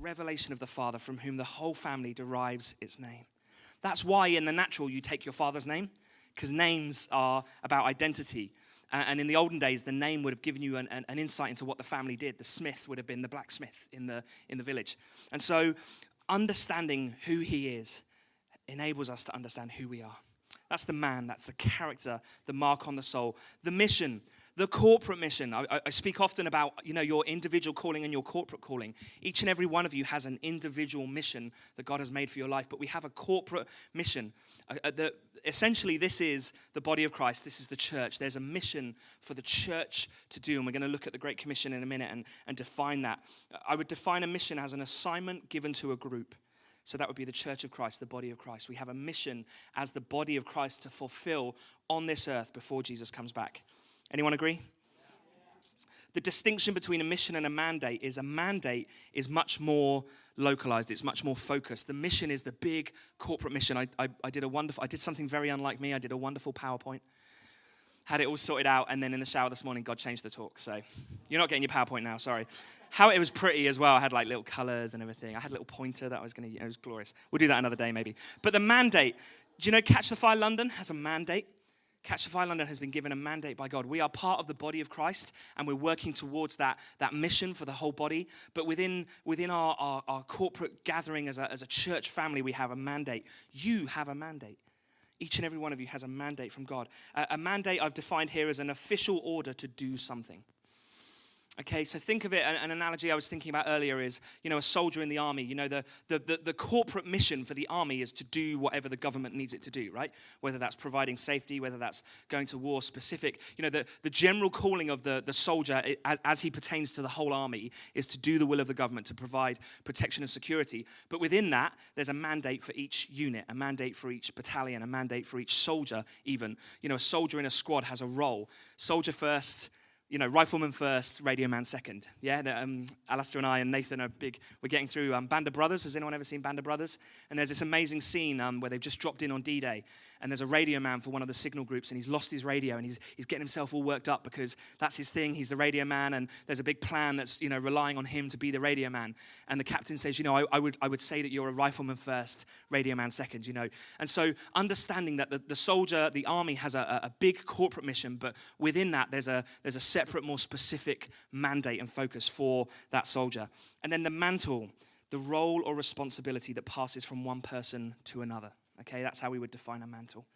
revelation of the Father from whom the whole family derives its name. That's why in the natural you take your father's name, because names are about identity. And in the olden days, the name would have given you an insight into what the family did. The smith would have been the blacksmith in the village. And so understanding who he is enables us to understand who we are. That's the man, that's the character, the mark on the soul. The mission, the corporate mission. I speak often about, your individual calling and your corporate calling. Each and every one of you has an individual mission that God has made for your life, but we have a corporate mission. Essentially, this is the body of Christ. This is the church. There's a mission for the church to do, and we're going to look at the Great Commission in a minute and define that. I would define a mission as an assignment given to a group. So that would be the church of Christ, the body of Christ. We have a mission as the body of Christ to fulfill on this earth before Jesus comes back. Anyone agree? The distinction between a mission and a mandate is much more localized. It's much more focused. The mission is the big corporate mission. I did something very unlike me. I did a wonderful PowerPoint. Had it all sorted out, and then in the shower this morning, God changed the talk. So you're not getting your PowerPoint now, sorry. It was pretty as well. I had like little colors and everything. I had a little pointer that I was going to use. It was glorious. We'll do that another day maybe. But the mandate, do you know Catch the Fire London has a mandate? Catch the Fire London has been given a mandate by God. We are part of the body of Christ, and we're working towards that mission for the whole body. But within our corporate gathering as a church family, we have a mandate. You have a mandate. Each and every one of you has a mandate from God. A mandate I've defined here as an official order to do something. Okay, so think of it, an analogy I was thinking about earlier is, a soldier in the army. The corporate mission for the army is to do whatever the government needs it to do, right? Whether that's providing safety, whether that's going to war specific. The general calling of the soldier as he pertains to the whole army is to do the will of the government, to provide protection and security. But within that, there's a mandate for each unit, a mandate for each battalion, a mandate for each soldier even. A soldier in a squad has a role. Soldier first, rifleman first, radio man second. Yeah, Alistair and I and Nathan are big. We're getting through Band of Brothers. Has anyone ever seen Band of Brothers? And there's this amazing scene where they've just dropped in on D-Day, and there's a radio man for one of the signal groups, and he's lost his radio, and he's getting himself all worked up because that's his thing. He's the radio man, and there's a big plan that's relying on him to be the radio man. And the captain says, I would say that you're a rifleman first, radio man second. And so understanding that the soldier, the army has a big corporate mission, but within that there's a separate, more specific mandate and focus for that soldier. And then the mantle, the role or responsibility that passes from one person to another. Okay, that's how we would define a mantle.